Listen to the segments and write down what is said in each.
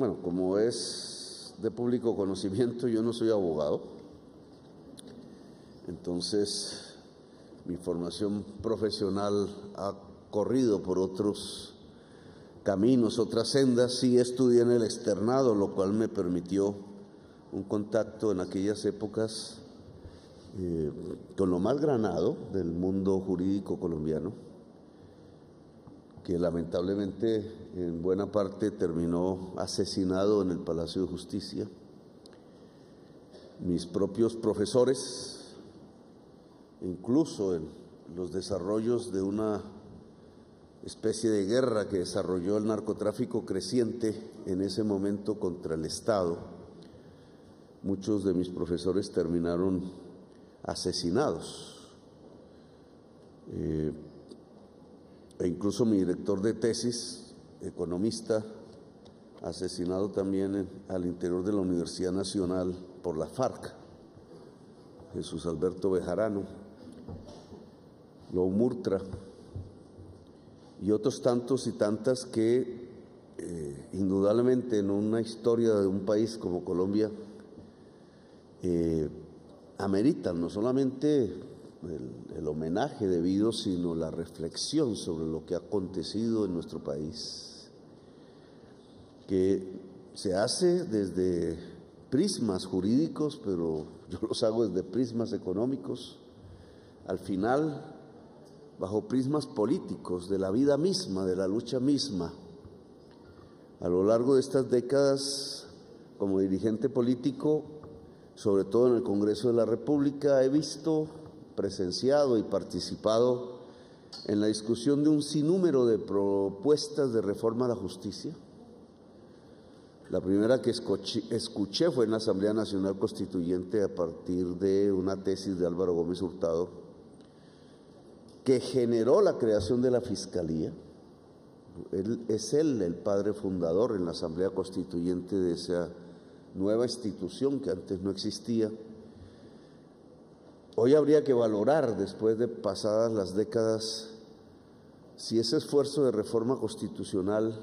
Bueno, como es de público conocimiento, yo no soy abogado, entonces mi formación profesional ha corrido por otros caminos, otras sendas. Sí estudié en el externado, lo cual me permitió un contacto en aquellas épocas con lo más granado del mundo jurídico colombiano, que lamentablemente en buena parte terminó asesinado en el Palacio de Justicia. Mis propios profesores, incluso en los desarrollos de una especie de guerra que desarrolló el narcotráfico creciente en ese momento contra el Estado, muchos de mis profesores terminaron asesinados. E incluso mi director de tesis, economista, asesinado también al interior de la Universidad Nacional por la FARC, Jesús Alberto Bejarano, Lou Murtra y otros tantos y tantas que indudablemente en una historia de un país como Colombia ameritan no solamente el homenaje debido, sino la reflexión sobre lo que ha acontecido en nuestro país, que se hace desde prismas jurídicos, pero yo los hago desde prismas económicos, al final bajo prismas políticos, de la vida misma, de la lucha misma. A lo largo de estas décadas, como dirigente político, sobre todo en el Congreso de la República, he visto, presenciado y participado en la discusión de un sinnúmero de propuestas de reforma a la justicia. La primera que escuché fue en la Asamblea Nacional Constituyente a partir de una tesis de Álvaro Gómez Hurtado, que generó la creación de la Fiscalía. Es él el padre fundador en la Asamblea Constituyente de esa nueva institución que antes no existía. Hoy habría que valorar, después de pasadas las décadas, si ese esfuerzo de reforma constitucional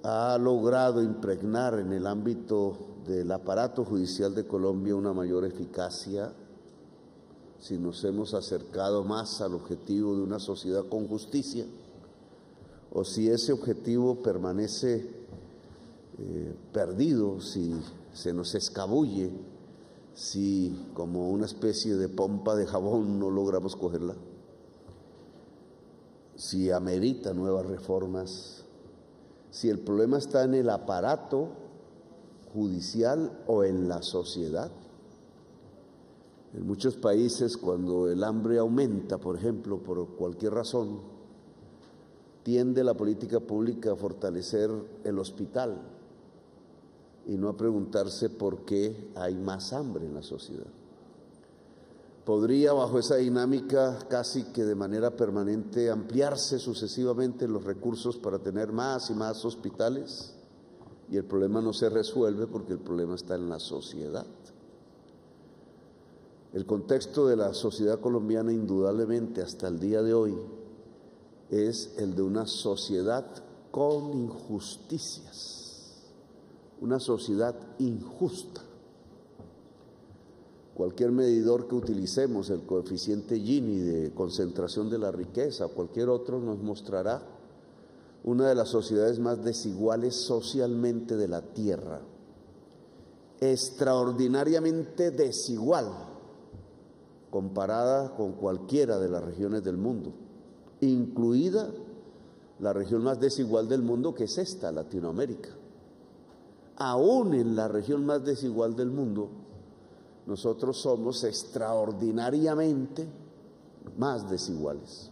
ha logrado impregnar en el ámbito del aparato judicial de Colombia una mayor eficacia, si nos hemos acercado más al objetivo de una sociedad con justicia, o si ese objetivo permanece perdido, si se nos escabulle, si como una especie de pompa de jabón no logramos cogerla, si amerita nuevas reformas, si el problema está en el aparato judicial o en la sociedad. En muchos países, cuando el hambre aumenta, por ejemplo, por cualquier razón, tiende la política pública a fortalecer el hospital y no a preguntarse por qué hay más hambre en la sociedad. Podría, bajo esa dinámica, casi que de manera permanente, ampliarse sucesivamente los recursos para tener más y más hospitales, y el problema no se resuelve porque el problema está en la sociedad. El contexto de la sociedad colombiana, indudablemente, hasta el día de hoy, es el de una sociedad con injusticias, una sociedad injusta. Cualquier medidor que utilicemos, el coeficiente Gini de concentración de la riqueza, cualquier otro, nos mostrará una de las sociedades más desiguales socialmente de la tierra, extraordinariamente desigual comparada con cualquiera de las regiones del mundo, incluida la región más desigual del mundo, que es esta, Latinoamérica. Aún en la región más desigual del mundo, nosotros somos extraordinariamente más desiguales.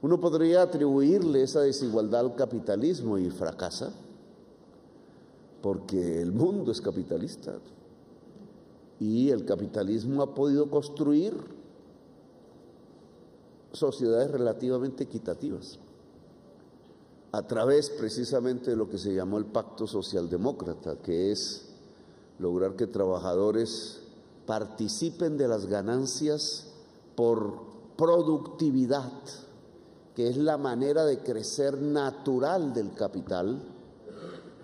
Uno podría atribuirle esa desigualdad al capitalismo y fracasa, porque el mundo es capitalista y el capitalismo ha podido construir sociedades relativamente equitativas a través precisamente de lo que se llamó el Pacto Socialdemócrata, que es lograr que trabajadores participen de las ganancias por productividad, que es la manera de crecer natural del capital,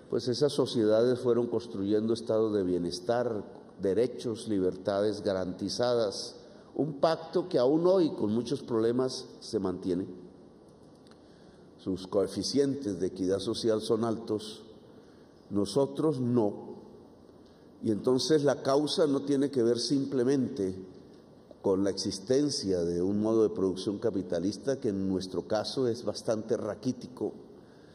pues esas sociedades fueron construyendo estados de bienestar, derechos, libertades garantizadas, un pacto que aún hoy con muchos problemas se mantiene. Sus coeficientes de equidad social son altos, nosotros no. Y entonces la causa no tiene que ver simplemente con la existencia de un modo de producción capitalista, que en nuestro caso es bastante raquítico,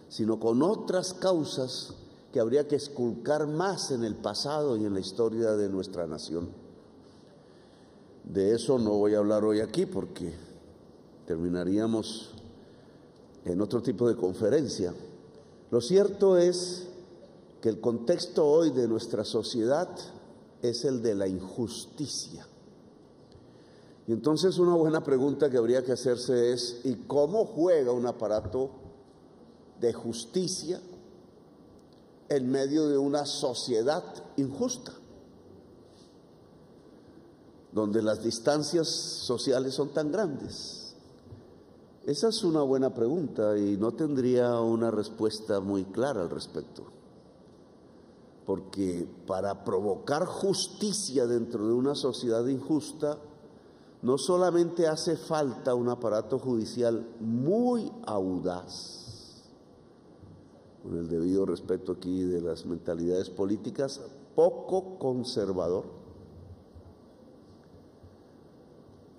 sino con otras causas que habría que esculcar más en el pasado y en la historia de nuestra nación. De eso no voy a hablar hoy aquí porque terminaríamos en otro tipo de conferencia. Lo cierto es que el contexto hoy de nuestra sociedad es el de la injusticia. Y entonces una buena pregunta que habría que hacerse es: ¿y cómo juega un aparato de justicia en medio de una sociedad injusta, donde las distancias sociales son tan grandes? Esa es una buena pregunta y no tendría una respuesta muy clara al respecto. Porque para provocar justicia dentro de una sociedad injusta, no solamente hace falta un aparato judicial muy audaz, con el debido respeto aquí de las mentalidades políticas, poco conservador,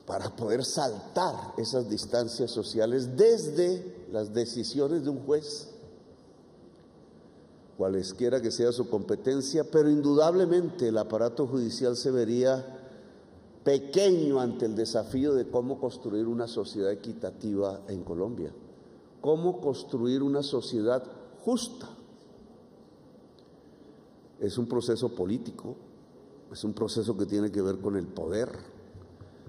para poder saltar esas distancias sociales desde las decisiones de un juez, cualesquiera que sea su competencia, pero indudablemente el aparato judicial se vería pequeño ante el desafío de cómo construir una sociedad equitativa en Colombia, cómo construir una sociedad justa. Es un proceso político, es un proceso que tiene que ver con el poder,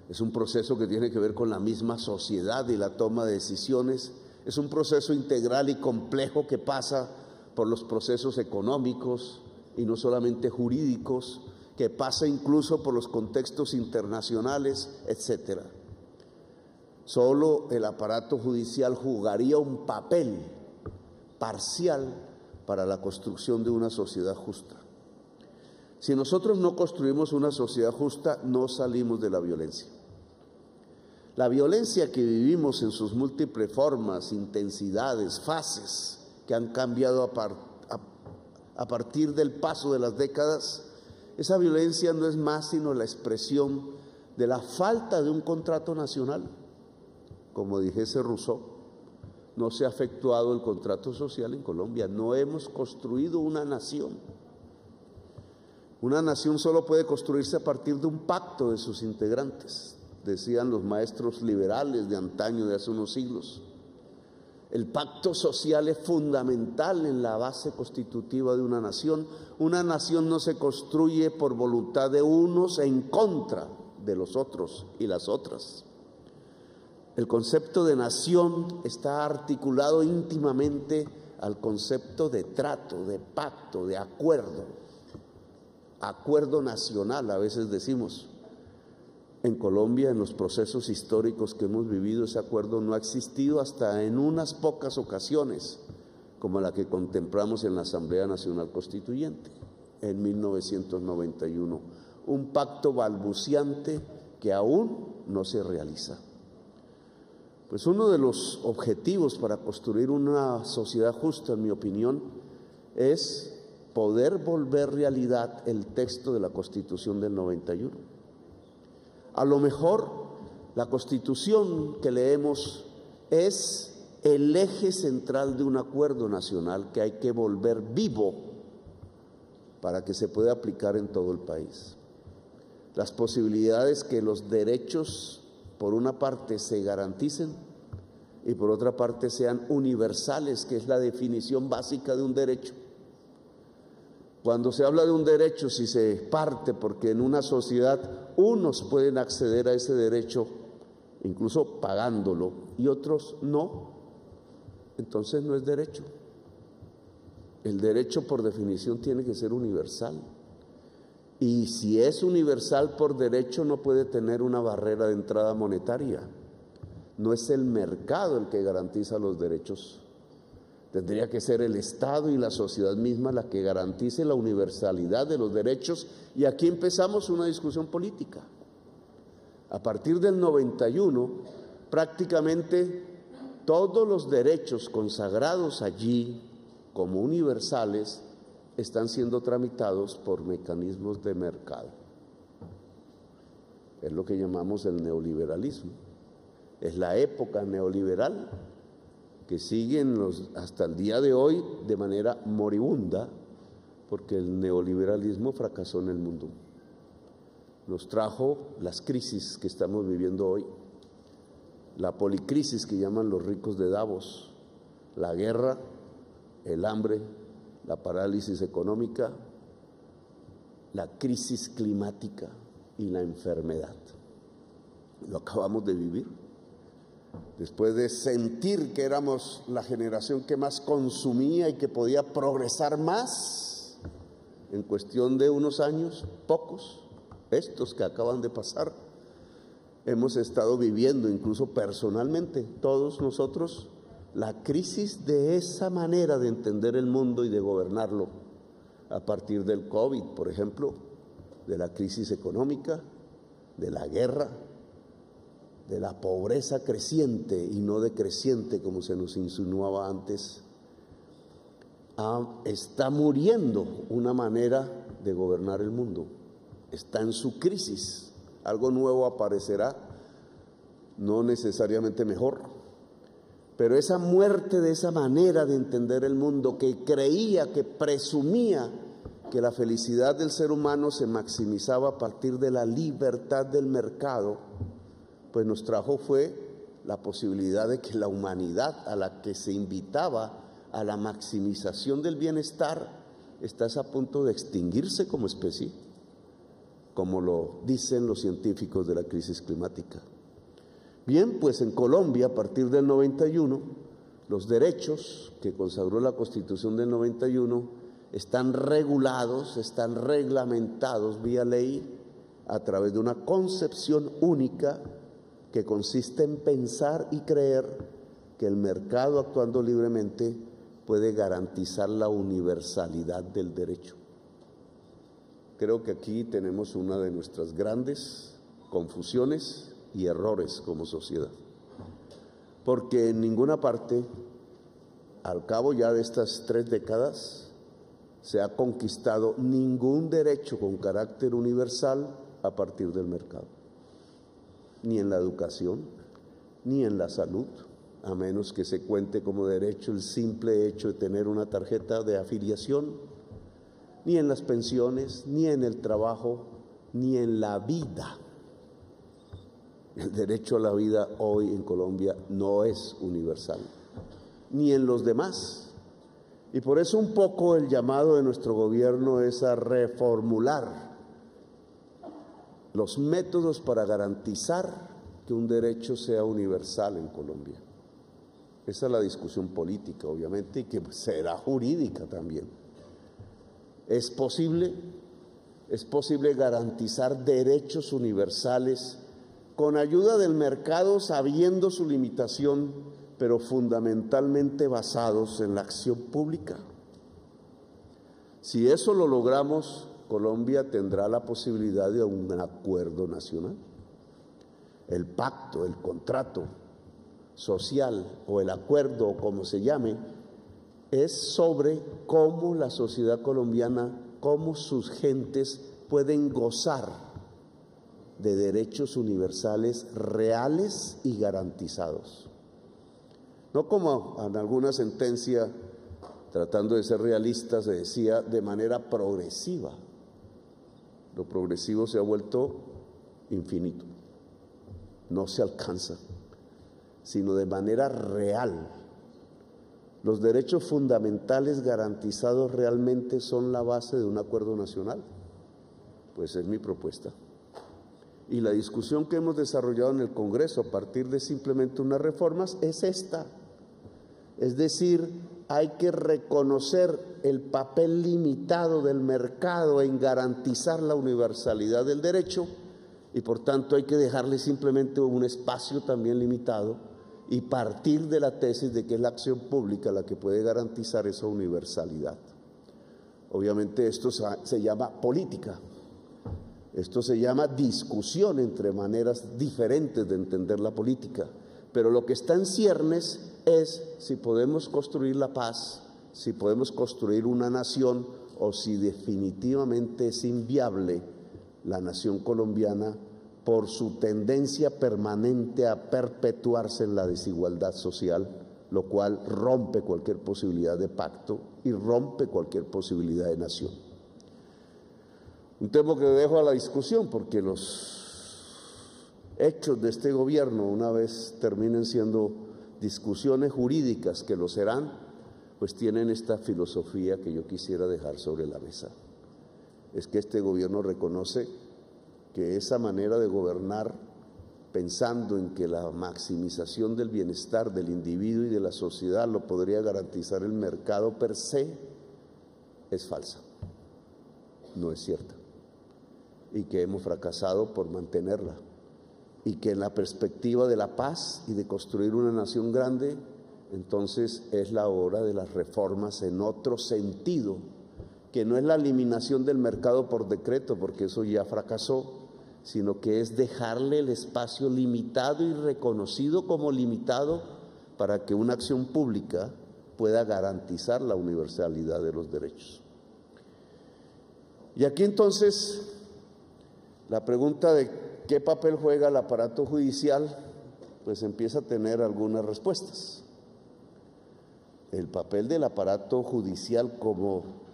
es un proceso que tiene que ver con la misma sociedad y la toma de decisiones, es un proceso integral y complejo que pasa por los procesos económicos y no solamente jurídicos, que pasa incluso por los contextos internacionales, etcétera. Solo el aparato judicial jugaría un papel parcial para la construcción de una sociedad justa. Si nosotros no construimos una sociedad justa, no salimos de la violencia. La violencia que vivimos en sus múltiples formas, intensidades, fases, que han cambiado a partir del paso de las décadas, esa violencia no es más sino la expresión de la falta de un contrato nacional. Como dijese Rousseau, no se ha efectuado el contrato social en Colombia, no hemos construido una nación. Una nación solo puede construirse a partir de un pacto de sus integrantes, decían los maestros liberales de antaño, de hace unos siglos. El pacto social es fundamental en la base constitutiva de una nación. Una nación no se construye por voluntad de unos en contra de los otros y las otras. El concepto de nación está articulado íntimamente al concepto de trato, de pacto, de acuerdo. Acuerdo nacional, a veces decimos. En Colombia, en los procesos históricos que hemos vivido, ese acuerdo no ha existido hasta en unas pocas ocasiones, como la que contemplamos en la Asamblea Nacional Constituyente en 1991. Un pacto balbuciante que aún no se realiza. Pues uno de los objetivos para construir una sociedad justa, en mi opinión, es poder volver realidad el texto de la Constitución del 91. A lo mejor la Constitución que leemos es el eje central de un acuerdo nacional que hay que volver vivo para que se pueda aplicar en todo el país. Las posibilidades que los derechos, por una parte, se garanticen y por otra parte sean universales, que es la definición básica de un derecho. Cuando se habla de un derecho, si se parte porque en una sociedad unos pueden acceder a ese derecho, incluso pagándolo, y otros no, entonces no es derecho. El derecho por definición tiene que ser universal. Y si es universal por derecho, no puede tener una barrera de entrada monetaria. No es el mercado el que garantiza los derechos. Tendría que ser el Estado y la sociedad misma la que garantice la universalidad de los derechos, y aquí empezamos una discusión política. A partir del 91, prácticamente todos los derechos consagrados allí como universales están siendo tramitados por mecanismos de mercado. Es lo que llamamos el neoliberalismo. Es la época neoliberal que sigue hasta el día de hoy de manera moribunda, porque el neoliberalismo fracasó en el mundo. Nos trajo las crisis que estamos viviendo hoy, la policrisis que llaman los ricos de Davos, la guerra, el hambre, la parálisis económica, la crisis climática y la enfermedad. Lo acabamos de vivir. Después de sentir que éramos la generación que más consumía y que podía progresar más, en cuestión de unos años, pocos, estos que acaban de pasar, hemos estado viviendo, incluso personalmente, todos nosotros, la crisis de esa manera de entender el mundo y de gobernarlo, a partir del COVID, por ejemplo, de la crisis económica, de la guerra, de la pobreza creciente y no decreciente como se nos insinuaba antes. Está muriendo una manera de gobernar el mundo, está en su crisis, algo nuevo aparecerá, no necesariamente mejor, pero esa muerte de esa manera de entender el mundo que creía, que presumía que la felicidad del ser humano se maximizaba a partir de la libertad del mercado, pues nos trajo fue la posibilidad de que la humanidad a la que se invitaba a la maximización del bienestar está a punto de extinguirse como especie, como lo dicen los científicos de la crisis climática. Bien, pues en Colombia, a partir del 91, los derechos que consagró la Constitución del 91 están regulados, están reglamentados vía ley a través de una concepción única que consiste en pensar y creer que el mercado, actuando libremente, puede garantizar la universalidad del derecho. Creo que aquí tenemos una de nuestras grandes confusiones y errores como sociedad, porque en ninguna parte, al cabo ya de estas 3 décadas, se ha conquistado ningún derecho con carácter universal a partir del mercado, ni en la educación, ni en la salud, a menos que se cuente como derecho el simple hecho de tener una tarjeta de afiliación, ni en las pensiones, ni en el trabajo, ni en la vida. El derecho a la vida hoy en Colombia no es universal, ni en los demás. Y por eso un poco el llamado de nuestro gobierno es a reformular los métodos para garantizar que un derecho sea universal en Colombia. Esa es la discusión política, obviamente, y que será jurídica también. ¿Es posible garantizar derechos universales con ayuda del mercado, sabiendo su limitación, pero fundamentalmente basados en la acción pública? Si eso lo logramos, Colombia tendrá la posibilidad de un acuerdo nacional. El pacto, el contrato social o el acuerdo, o como se llame, es sobre cómo la sociedad colombiana, cómo sus gentes pueden gozar de derechos universales reales y garantizados. No como en alguna sentencia, tratando de ser realista, se decía de manera progresiva. Lo progresivo se ha vuelto infinito, no se alcanza, sino de manera real. Los derechos fundamentales garantizados realmente son la base de un acuerdo nacional. Pues es mi propuesta. Y la discusión que hemos desarrollado en el Congreso a partir de simplemente unas reformas es esta. Es decir, hay que reconocer el papel limitado del mercado en garantizar la universalidad del derecho y por tanto hay que dejarle simplemente un espacio también limitado y partir de la tesis de que es la acción pública la que puede garantizar esa universalidad. Obviamente esto se llama política, esto se llama discusión entre maneras diferentes de entender la política, pero lo que está en ciernes es si podemos construir la paz, si podemos construir una nación o si definitivamente es inviable la nación colombiana por su tendencia permanente a perpetuarse en la desigualdad social, lo cual rompe cualquier posibilidad de pacto y rompe cualquier posibilidad de nación. Un tema que dejo a la discusión porque los hechos de este gobierno, una vez terminen siendo discusiones jurídicas que lo serán, pues tienen esta filosofía que yo quisiera dejar sobre la mesa. Es que este gobierno reconoce que esa manera de gobernar, pensando en que la maximización del bienestar del individuo y de la sociedad lo podría garantizar el mercado per se, es falsa, no es cierta, y que hemos fracasado por mantenerla, y que en la perspectiva de la paz y de construir una nación grande, entonces es la hora de las reformas en otro sentido, que no es la eliminación del mercado por decreto, porque eso ya fracasó, sino que es dejarle el espacio limitado y reconocido como limitado para que una acción pública pueda garantizar la universalidad de los derechos. Y aquí entonces la pregunta de qué papel juega el aparato judicial, pues empieza a tener algunas respuestas. El papel del aparato judicial como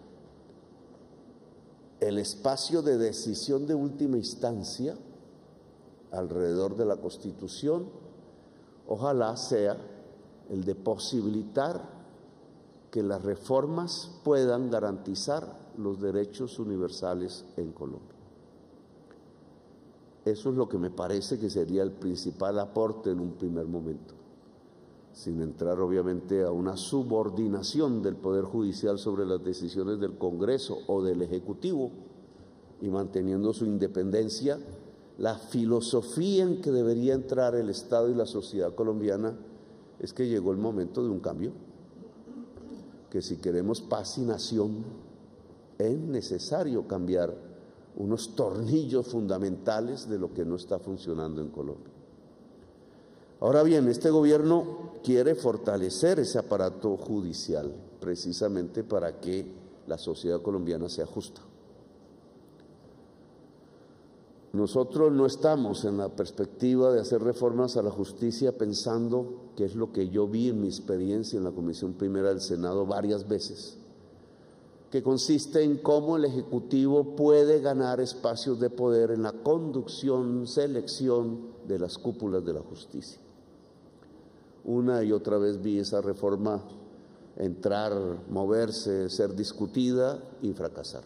el espacio de decisión de última instancia alrededor de la Constitución, ojalá sea el de posibilitar que las reformas puedan garantizar los derechos universales en Colombia. Eso es lo que me parece que sería el principal aporte en un primer momento, sin entrar obviamente a una subordinación del Poder Judicial sobre las decisiones del Congreso o del Ejecutivo y manteniendo su independencia. La filosofía en que debería entrar el Estado y la sociedad colombiana es que llegó el momento de un cambio, que si queremos paz y nación es necesario cambiar unos tornillos fundamentales de lo que no está funcionando en Colombia. Ahora bien, este gobierno quiere fortalecer ese aparato judicial precisamente para que la sociedad colombiana sea justa. Nosotros no estamos en la perspectiva de hacer reformas a la justicia pensando, que es lo que yo vi en mi experiencia en la Comisión Primera del Senado varias veces, que consiste en cómo el Ejecutivo puede ganar espacios de poder en la conducción, selección de las cúpulas de la justicia. Una y otra vez vi esa reforma entrar, moverse, ser discutida y fracasar.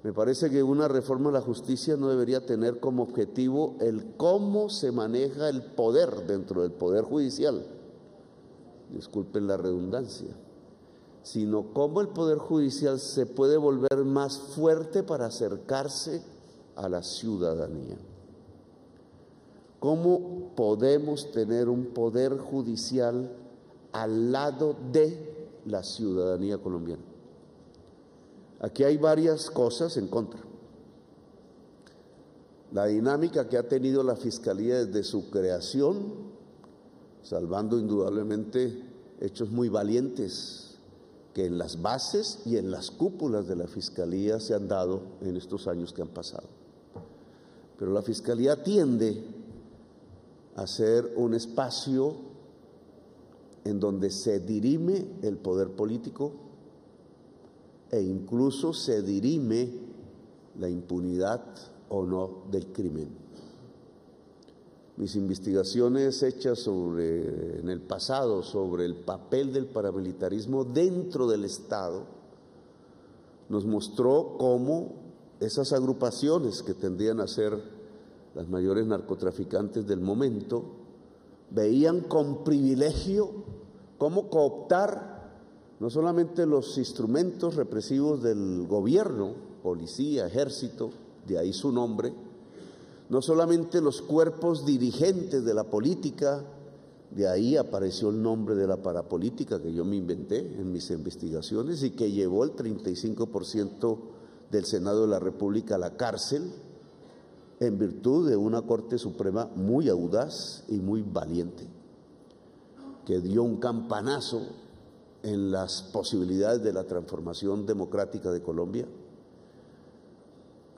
Me parece que una reforma a la justicia no debería tener como objetivo el cómo se maneja el poder dentro del Poder Judicial, disculpen la redundancia, sino cómo el Poder Judicial se puede volver más fuerte para acercarse a la ciudadanía. ¿Cómo podemos tener un poder judicial al lado de la ciudadanía colombiana? Aquí hay varias cosas en contra. La dinámica que ha tenido la Fiscalía desde su creación, salvando indudablemente hechos muy valientes que en las bases y en las cúpulas de la Fiscalía se han dado en estos años que han pasado. Pero la Fiscalía tiende a ser un espacio en donde se dirime el poder político e incluso se dirime la impunidad o no del crimen. Mis investigaciones hechas en el pasado sobre el papel del paramilitarismo dentro del Estado nos mostró cómo esas agrupaciones que tendían a ser las mayores narcotraficantes del momento veían con privilegio cómo cooptar no solamente los instrumentos represivos del gobierno, policía, ejército, de ahí su nombre, no solamente los cuerpos dirigentes de la política, De ahí apareció el nombre de la parapolítica que yo me inventé en mis investigaciones y que llevó el 35% del Senado de la República a la cárcel en virtud de una Corte Suprema muy audaz y muy valiente, que dio un campanazo en las posibilidades de la transformación democrática de Colombia,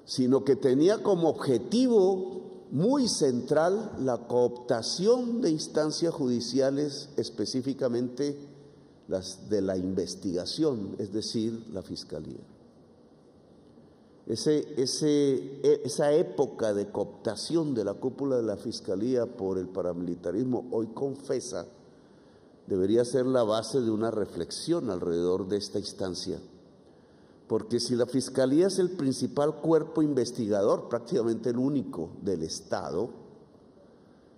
sino que tenía como objetivo muy central la cooptación de instancias judiciales, específicamente las de la investigación, es decir, la Fiscalía. Esa época de cooptación de la cúpula de la Fiscalía por el paramilitarismo, hoy confesa, debería ser la base de una reflexión alrededor de esta instancia. Porque si la Fiscalía es el principal cuerpo investigador, prácticamente el único del Estado,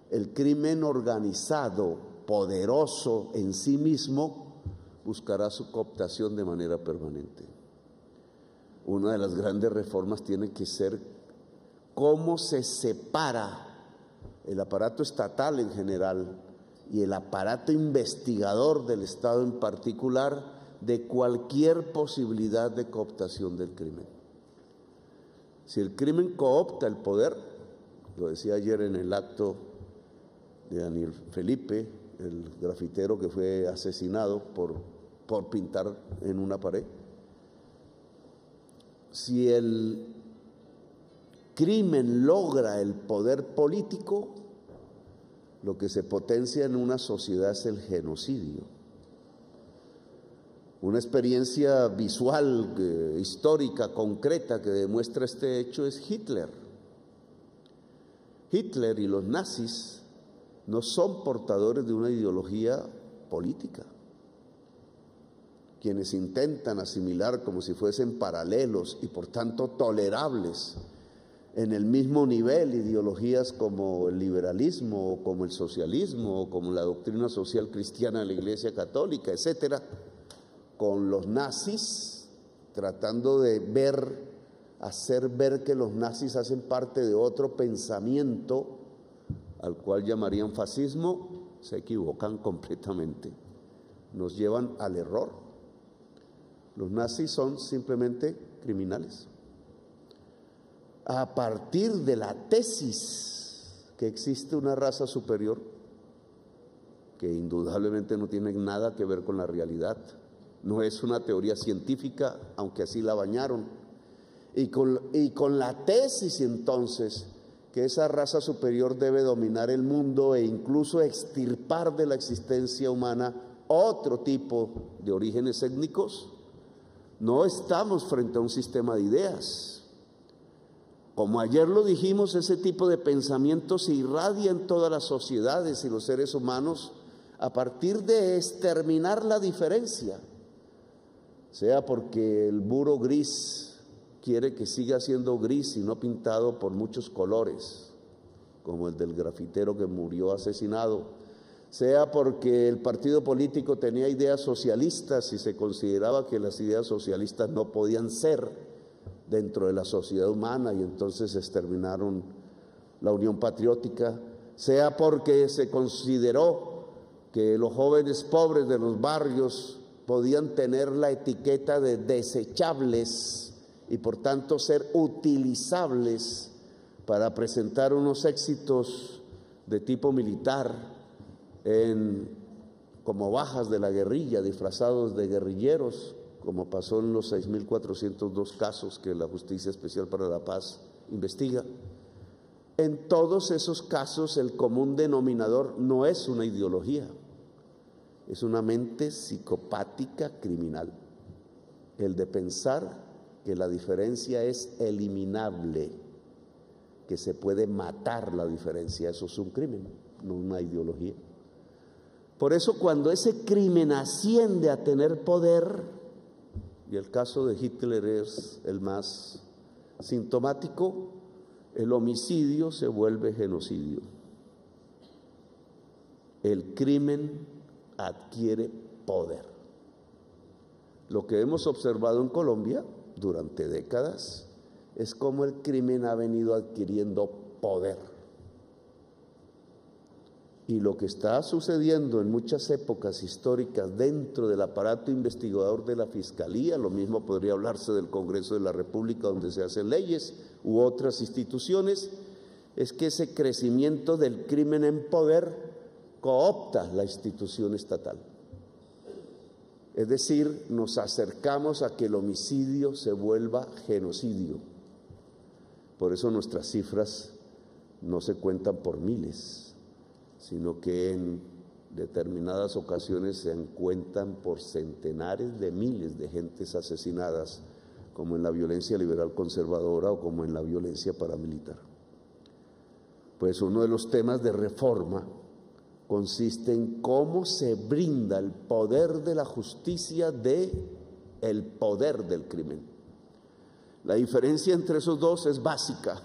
el crimen organizado, poderoso en sí mismo, buscará su cooptación de manera permanente. Una de las grandes reformas tiene que ser cómo se separa el aparato estatal en general y el aparato investigador del Estado en particular de cualquier posibilidad de cooptación del crimen. Si el crimen coopta el poder, lo decía ayer en el acto de Daniel Felipe, el grafitero que fue asesinado por pintar en una pared, si el crimen logra el poder político, lo que se potencia en una sociedad es el genocidio. Una experiencia visual, histórica, concreta que demuestra este hecho es Hitler. Hitler y los nazis no son portadores de una ideología política. Quienes intentan asimilar como si fuesen paralelos y por tanto tolerables en el mismo nivel ideologías como el liberalismo, o como el socialismo, o como la doctrina social cristiana de la Iglesia Católica, etcétera, con los nazis, tratando de hacer ver que los nazis hacen parte de otro pensamiento, al cual llamarían fascismo, se equivocan completamente, nos llevan al error. Los nazis son simplemente criminales. A partir de la tesis que existe una raza superior, que indudablemente no tiene nada que ver con la realidad, no es una teoría científica, aunque así la bañaron, y con la tesis entonces que esa raza superior debe dominar el mundo e incluso extirpar de la existencia humana otro tipo de orígenes étnicos, no estamos frente a un sistema de ideas. Como ayer lo dijimos, ese tipo de pensamiento se irradia en todas las sociedades y los seres humanos a partir de exterminar la diferencia, sea porque el muro gris quiere que siga siendo gris y no pintado por muchos colores, como el del grafitero que murió asesinado, sea porque el partido político tenía ideas socialistas y se consideraba que las ideas socialistas no podían ser dentro de la sociedad humana y entonces exterminaron la Unión Patriótica, sea porque se consideró que los jóvenes pobres de los barrios podían tener la etiqueta de desechables y por tanto ser utilizables para presentar unos éxitos de tipo militar como bajas de la guerrilla, disfrazados de guerrilleros, como pasó en los 6.402 casos que la Justicia Especial para la Paz investiga. En todos esos casos el común denominador no es una ideología, es una mente psicopática criminal, el de pensar que la diferencia es eliminable, que se puede matar la diferencia. Eso es un crimen, no una ideología. Por eso cuando ese crimen asciende a tener poder, y el caso de Hitler es el más sintomático, el homicidio se vuelve genocidio. El crimen adquiere poder. Lo que hemos observado en Colombia durante décadas es cómo el crimen ha venido adquiriendo poder. Y lo que está sucediendo en muchas épocas históricas dentro del aparato investigador de la Fiscalía, lo mismo podría hablarse del Congreso de la República, donde se hacen leyes, u otras instituciones, es que ese crecimiento del crimen en poder coopta la institución estatal. Es decir, nos acercamos a que el homicidio se vuelva genocidio. Por eso nuestras cifras no se cuentan por miles, sino que en determinadas ocasiones se cuentan por centenares de miles de gentes asesinadas, como en la violencia liberal conservadora o como en la violencia paramilitar. Pues uno de los temas de reforma consiste en cómo se brinda el poder de la justicia del poder del crimen. La diferencia entre esos dos es básica.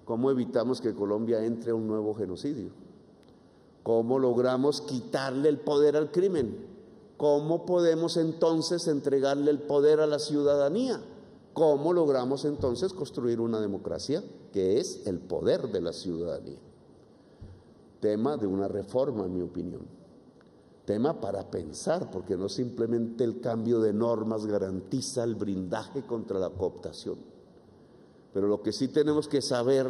¿Cómo evitamos que Colombia entre a un nuevo genocidio? ¿Cómo logramos quitarle el poder al crimen? ¿Cómo podemos entonces entregarle el poder a la ciudadanía? ¿Cómo logramos entonces construir una democracia que es el poder de la ciudadanía? Tema de una reforma, en mi opinión. Tema para pensar, porque no simplemente el cambio de normas garantiza el blindaje contra la cooptación. Pero lo que sí tenemos que saber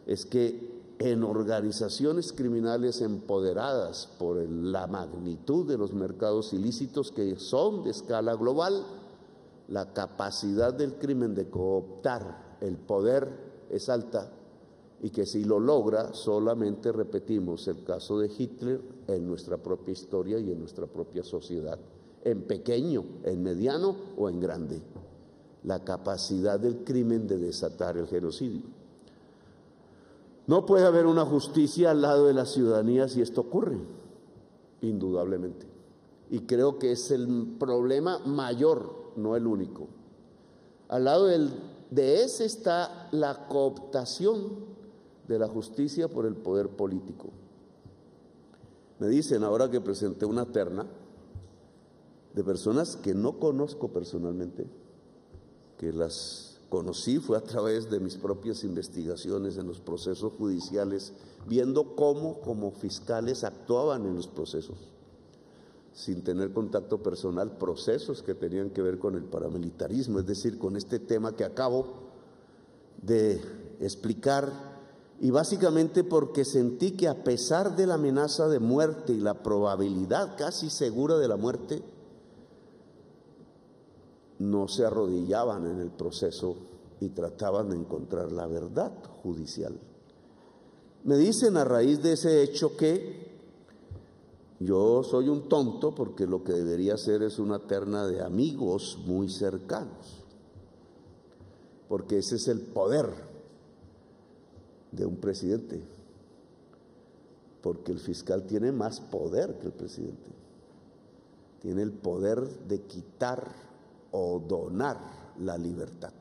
es que en organizaciones criminales empoderadas por la magnitud de los mercados ilícitos que son de escala global, la capacidad del crimen de cooptar el poder es alta, y que si lo logra, solamente repetimos el caso de Hitler en nuestra propia historia y en nuestra propia sociedad, en pequeño, en mediano o en grande. La capacidad del crimen de desatar el genocidio. No puede haber una justicia al lado de la ciudadanía si esto ocurre, indudablemente. Y creo que es el problema mayor, no el único. Al lado de ese está la cooptación de la justicia por el poder político. Me dicen ahora que presenté una terna de personas que no conozco personalmente, que las conocí fue a través de mis propias investigaciones en los procesos judiciales, viendo cómo como fiscales actuaban en los procesos, sin tener contacto personal, procesos que tenían que ver con el paramilitarismo, es decir, con este tema que acabo de explicar. Y básicamente porque sentí que a pesar de la amenaza de muerte y la probabilidad casi segura de la muerte, no se arrodillaban en el proceso y trataban de encontrar la verdad judicial. Me dicen a raíz de ese hecho que yo soy un tonto porque lo que debería hacer es una terna de amigos muy cercanos, porque ese es el poder de un presidente, porque el fiscal tiene más poder que el presidente, tiene el poder de quitar o donar la libertad,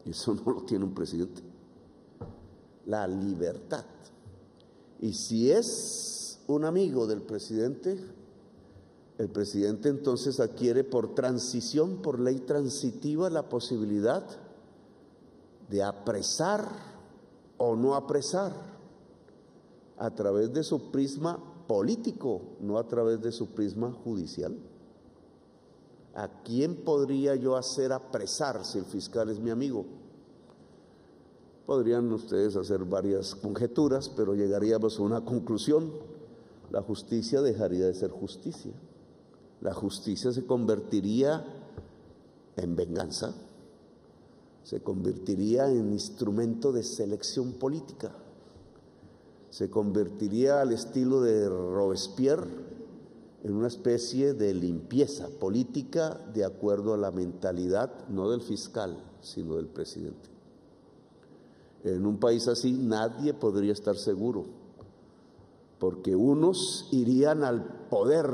y eso no lo tiene un presidente, la libertad. Y si es un amigo del presidente, el presidente entonces adquiere por transición, por ley transitiva, la posibilidad de apresar o no apresar a través de su prisma político, no a través de su prisma judicial. ¿A quién podría yo hacer apresar si el fiscal es mi amigo? Podrían ustedes hacer varias conjeturas, pero llegaríamos a una conclusión. La justicia dejaría de ser justicia. La justicia se convertiría en venganza, se convertiría en instrumento de selección política, se convertiría al estilo de Robespierre en una especie de limpieza política de acuerdo a la mentalidad no del fiscal, sino del presidente. En un país así nadie podría estar seguro, porque unos irían al poder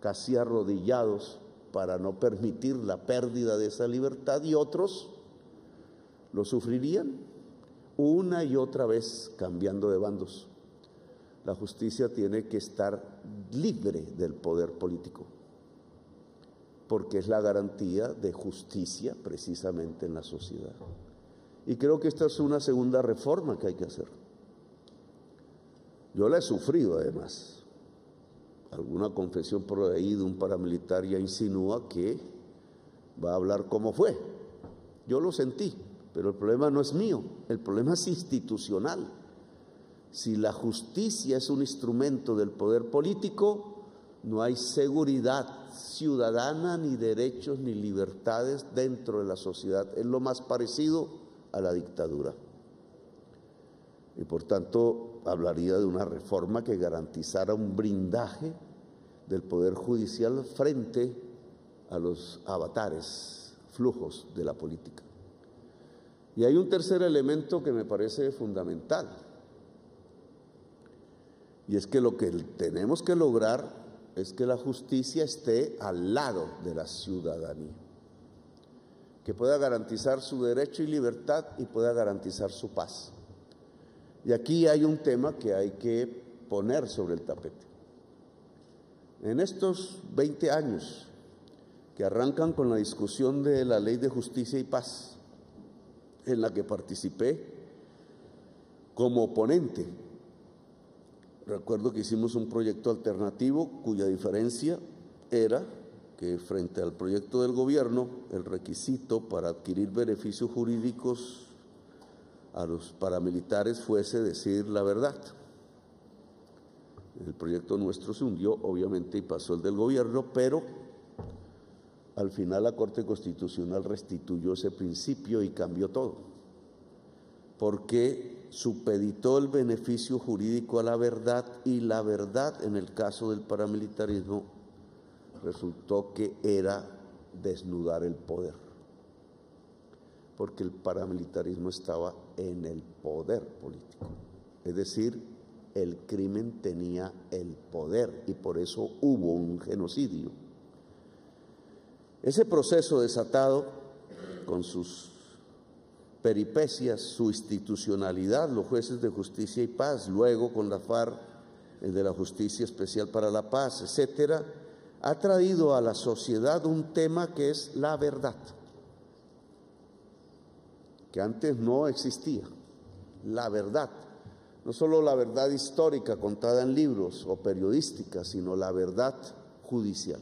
casi arrodillados para no permitir la pérdida de esa libertad, y otros lo sufrirían una y otra vez cambiando de bandos. La justicia tiene que estar libre del poder político, porque es la garantía de justicia precisamente en la sociedad. Y creo que esta es una segunda reforma que hay que hacer. Yo la he sufrido además. Alguna confesión por ahí de un paramilitar ya insinúa que va a hablar cómo fue. Yo lo sentí, pero el problema no es mío, el problema es institucional. Si la justicia es un instrumento del poder político, no hay seguridad ciudadana, ni derechos, ni libertades dentro de la sociedad. Es lo más parecido a la dictadura. Y por tanto, hablaría de una reforma que garantizara un blindaje del Poder Judicial frente a los avatares, flujos de la política. Y hay un tercer elemento que me parece fundamental, y es que lo que tenemos que lograr es que la justicia esté al lado de la ciudadanía, que pueda garantizar su derecho y libertad y pueda garantizar su paz. Y aquí hay un tema que hay que poner sobre el tapete. En estos 20 años que arrancan con la discusión de la Ley de Justicia y Paz, en la que participé como ponente, recuerdo que hicimos un proyecto alternativo cuya diferencia era que frente al proyecto del gobierno, el requisito para adquirir beneficios jurídicos a los paramilitares fuese decir la verdad. El proyecto nuestro se hundió, obviamente, y pasó el del gobierno, pero al final la Corte Constitucional restituyó ese principio y cambió todo, porque supeditó el beneficio jurídico a la verdad, y la verdad en el caso del paramilitarismo resultó que era desnudar el poder, porque el paramilitarismo estaba en el poder político, es decir, el crimen tenía el poder y por eso hubo un genocidio. Ese proceso desatado, con sus peripecias, su institucionalidad, los jueces de justicia y paz, luego con la FARC, el de la Justicia Especial para la Paz, etcétera, ha traído a la sociedad un tema que es la verdad, que antes no existía. La verdad, no solo la verdad histórica contada en libros o periodística, sino la verdad judicial.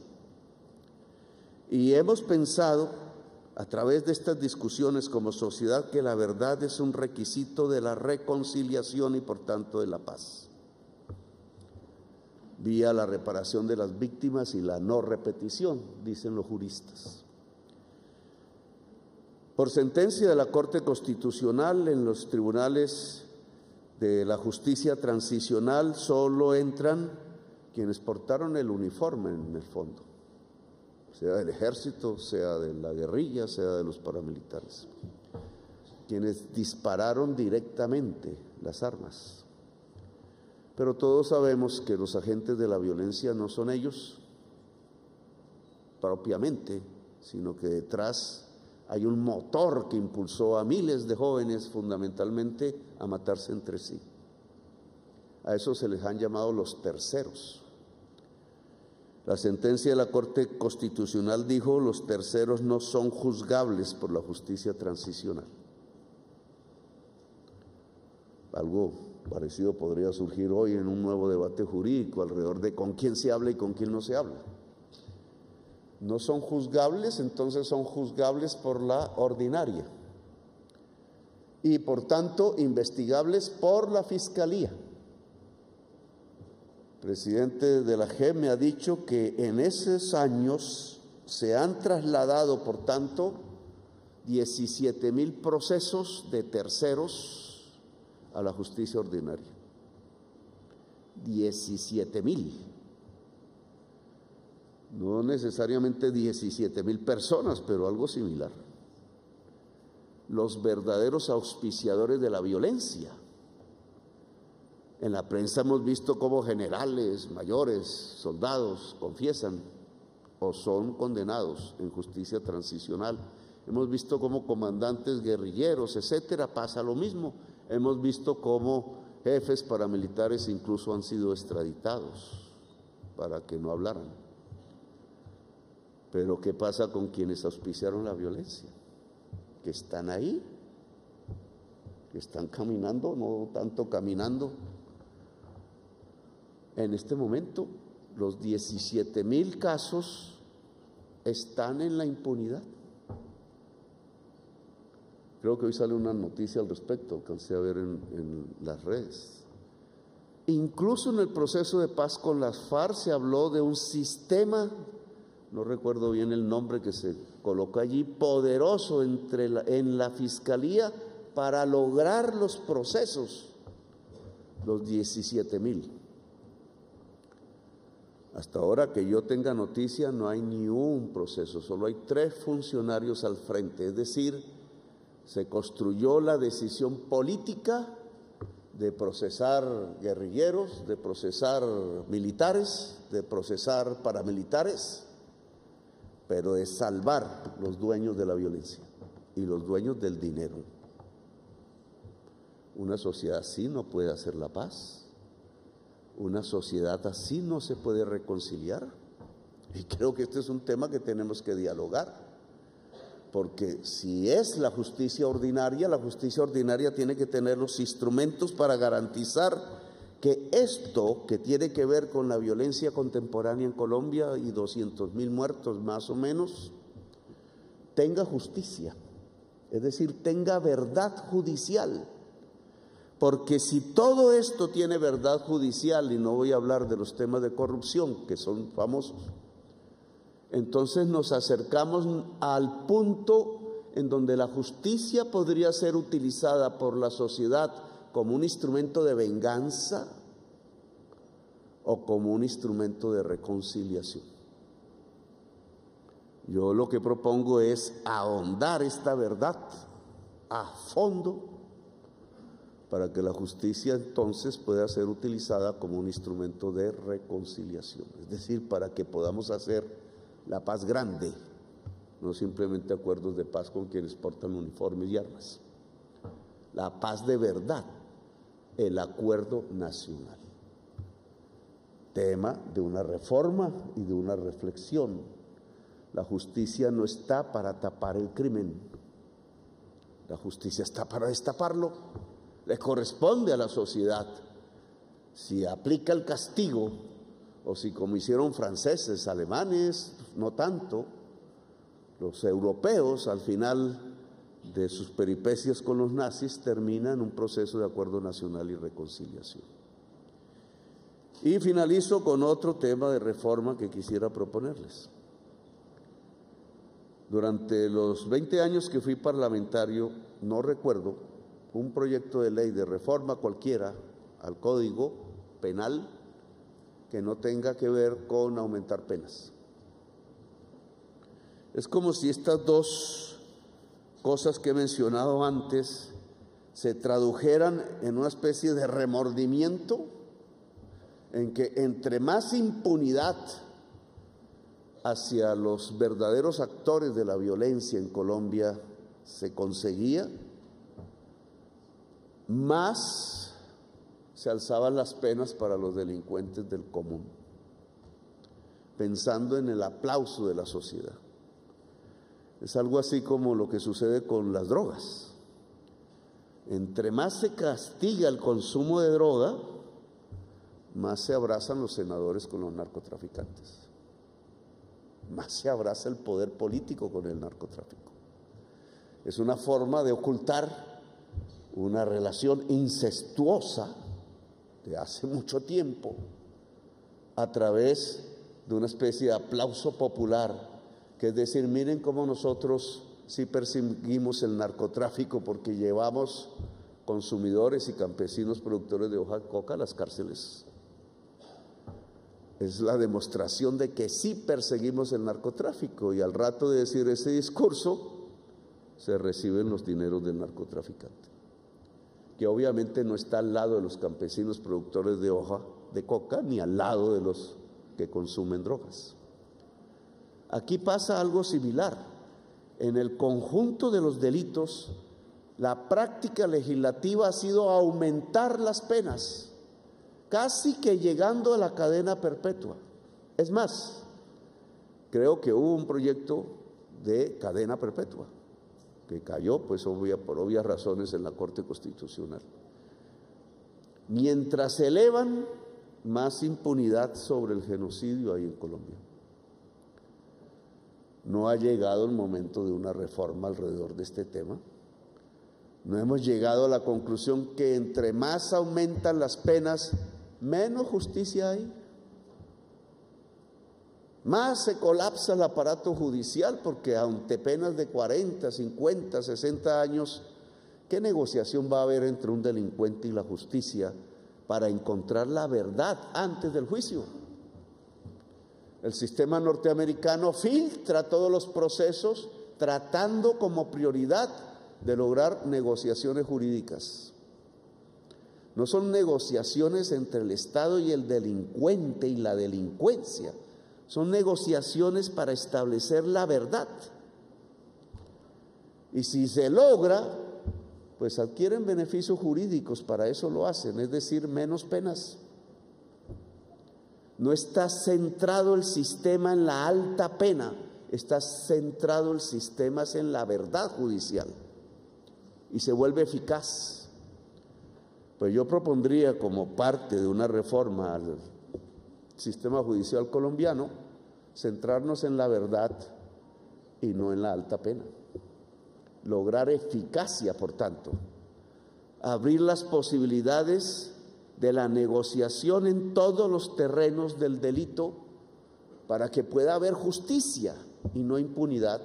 Y hemos pensado a través de estas discusiones como sociedad que la verdad es un requisito de la reconciliación y por tanto de la paz, vía la reparación de las víctimas y la no repetición, dicen los juristas. Por sentencia de la Corte Constitucional, en los tribunales de la justicia transicional solo entran quienes portaron el uniforme en el fondo, sea del ejército, sea de la guerrilla, sea de los paramilitares, quienes dispararon directamente las armas. Pero todos sabemos que los agentes de la violencia no son ellos propiamente, sino que detrás hay un motor que impulsó a miles de jóvenes fundamentalmente a matarse entre sí. A eso se les han llamado los terceros. La sentencia de la Corte Constitucional dijo: los terceros no son juzgables por la justicia transicional. Algo parecido podría surgir hoy en un nuevo debate jurídico alrededor de con quién se habla y con quién no se habla. No son juzgables, entonces son juzgables por la ordinaria y por tanto investigables por la Fiscalía. El presidente de la JEP me ha dicho que en esos años se han trasladado, por tanto, 17,000 procesos de terceros a la justicia ordinaria. 17,000. No necesariamente 17,000 personas, pero algo similar. Los verdaderos auspiciadores de la violencia. En la prensa hemos visto cómo generales, mayores, soldados confiesan o son condenados en justicia transicional. Hemos visto cómo comandantes guerrilleros, etcétera, pasa lo mismo. Hemos visto cómo jefes paramilitares incluso han sido extraditados para que no hablaran. Pero ¿qué pasa con quienes auspiciaron la violencia? Que están ahí, que están caminando, no tanto caminando, en este momento los 17,000 casos están en la impunidad. Creo que hoy sale una noticia al respecto, alcancé a ver en las redes. Incluso en el proceso de paz con las FARC se habló de un sistema, no recuerdo bien el nombre que se colocó allí, poderoso en la fiscalía para lograr los procesos, los 17,000. Hasta ahora que yo tenga noticia no hay ni un proceso, solo hay 3 funcionarios al frente, es decir, se construyó la decisión política de procesar guerrilleros, de procesar militares, de procesar paramilitares, pero de salvar los dueños de la violencia y los dueños del dinero. Una sociedad así no puede hacer la paz, una sociedad así no se puede reconciliar, y creo que este es un tema que tenemos que dialogar. Porque si es la justicia ordinaria tiene que tener los instrumentos para garantizar que esto que tiene que ver con la violencia contemporánea en Colombia y 200,000 muertos más o menos, tenga justicia, es decir, tenga verdad judicial. Porque si todo esto tiene verdad judicial, y no voy a hablar de los temas de corrupción que son famosos, entonces nos acercamos al punto en donde la justicia podría ser utilizada por la sociedad como un instrumento de venganza o como un instrumento de reconciliación. Yo lo que propongo es ahondar esta verdad a fondo para que la justicia entonces pueda ser utilizada como un instrumento de reconciliación, es decir, para que podamos hacer la paz grande, no simplemente acuerdos de paz con quienes portan uniformes y armas. La paz de verdad, el acuerdo nacional. Tema de una reforma y de una reflexión. La justicia no está para tapar el crimen, la justicia está para destaparlo. Le corresponde a la sociedad, si aplica el castigo, o si como hicieron franceses, alemanes, no tanto, los europeos al final de sus peripecias con los nazis terminan en un proceso de acuerdo nacional y reconciliación. Y finalizo con otro tema de reforma que quisiera proponerles. Durante los 20 años que fui parlamentario, no recuerdo un proyecto de ley de reforma cualquiera al Código Penal que no tenga que ver con aumentar penas. Es como si estas dos cosas que he mencionado antes se tradujeran en una especie de remordimiento en que entre más impunidad hacia los verdaderos actores de la violencia en Colombia se conseguía, más se alzaban las penas para los delincuentes del común, pensando en el aplauso de la sociedad. Es algo así como lo que sucede con las drogas. Entre más se castiga el consumo de droga, más se abrazan los senadores con los narcotraficantes, más se abraza el poder político con el narcotráfico. Es una forma de ocultar una relación incestuosa de hace mucho tiempo a través de una especie de aplauso popular, que es decir, miren cómo nosotros sí perseguimos el narcotráfico porque llevamos consumidores y campesinos productores de hoja de coca a las cárceles. Es la demostración de que sí perseguimos el narcotráfico, y al rato de decir ese discurso se reciben los dineros del narcotraficante, que obviamente no está al lado de los campesinos productores de hoja de coca ni al lado de los que consumen drogas. Aquí pasa algo similar. En el conjunto de los delitos, la práctica legislativa ha sido aumentar las penas, casi que llegando a la cadena perpetua. Es más, creo que hubo un proyecto de cadena perpetua que cayó, pues por obvias razones, en la Corte Constitucional. Mientras se elevan más impunidad sobre el genocidio hay en Colombia. No ha llegado el momento de una reforma alrededor de este tema. No hemos llegado a la conclusión que entre más aumentan las penas, menos justicia hay. Más se colapsa el aparato judicial, porque ante penas de 40, 50, 60 años, ¿qué negociación va a haber entre un delincuente y la justicia para encontrar la verdad antes del juicio? El sistema norteamericano filtra todos los procesos tratando como prioridad de lograr negociaciones jurídicas. No son negociaciones entre el Estado y el delincuente y la delincuencia. Son negociaciones para establecer la verdad. Y si se logra, pues adquieren beneficios jurídicos, para eso lo hacen, es decir, menos penas. No está centrado el sistema en la alta pena, está centrado el sistema en la verdad judicial y se vuelve eficaz. Pues yo propondría, como parte de una reforma al sistema judicial colombiano, centrarnos en la verdad y no en la alta pena. Lograr eficacia, por tanto, abrir las posibilidades de la negociación en todos los terrenos del delito para que pueda haber justicia y no impunidad,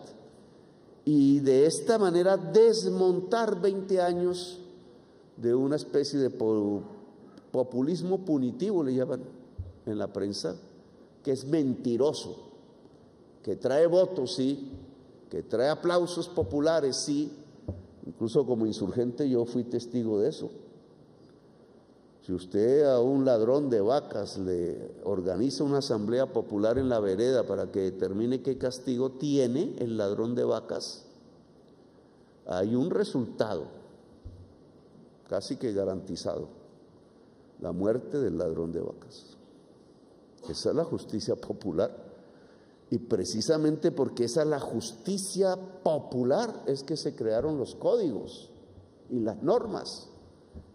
y de esta manera desmontar 20 años de una especie de populismo punitivo, le llaman en la prensa, que es mentiroso, que trae votos, sí, que trae aplausos populares, sí. Incluso como insurgente yo fui testigo de eso. Si usted a un ladrón de vacas le organiza una asamblea popular en la vereda para que determine qué castigo tiene el ladrón de vacas, hay un resultado casi que garantizado: la muerte del ladrón de vacas. Esa es la justicia popular. Y precisamente porque esa es la justicia popular es que se crearon los códigos y las normas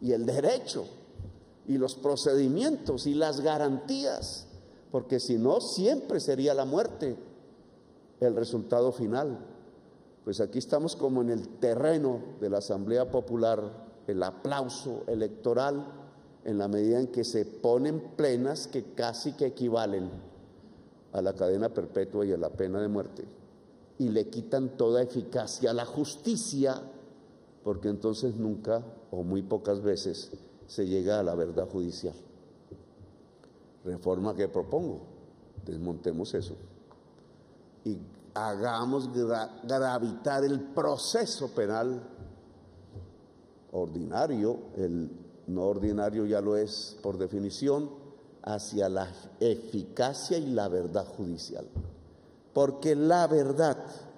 y el derecho y los procedimientos y las garantías, porque si no, siempre sería la muerte el resultado final. Pues aquí estamos como en el terreno de la Asamblea Popular, el aplauso electoral, en la medida en que se ponen penas que casi que equivalen a la cadena perpetua y a la pena de muerte, y le quitan toda eficacia a la justicia, porque entonces nunca o muy pocas veces se llega a la verdad judicial. Reforma que propongo: desmontemos eso y hagamos gravitar el proceso penal ordinario, el no ordinario ya lo es por definición, hacia la eficacia y la verdad judicial, porque la verdad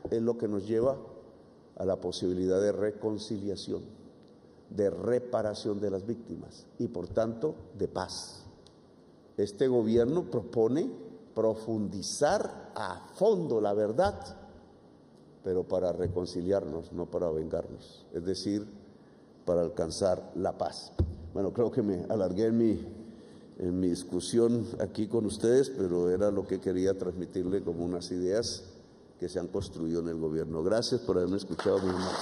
es lo que nos lleva a la posibilidad de reconciliación, de reparación de las víctimas y por tanto de paz. Este gobierno propone profundizar a fondo la verdad, pero para reconciliarnos, no para vengarnos, es decir, para alcanzar la paz. Bueno, creo que me alargué en mi discusión aquí con ustedes, pero era lo que quería transmitirle como unas ideas que se han construido en el gobierno. Gracias por haberme escuchado, muy mal.